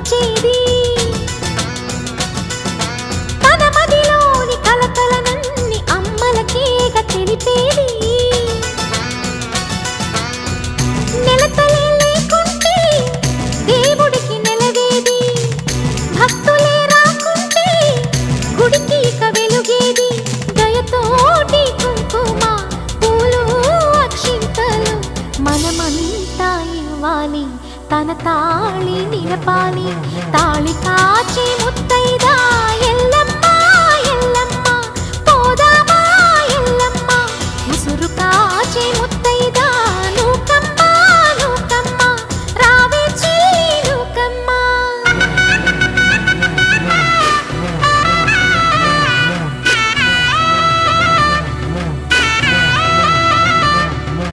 పంచేది తన మదిలోని కలకలనన్ని అమ్మలకేగ తెలిపేది నెలతలే లేకుంటే దేవుడికి నెలవేది భక్తులే రాకుంటే గుడికి ఇక వెలుగేది దయతోటి కుంకుమ పూలు అక్షింతలు మనమంతా ఇవ్వాలి తన తాళి నిలపాలి తాళి కాచి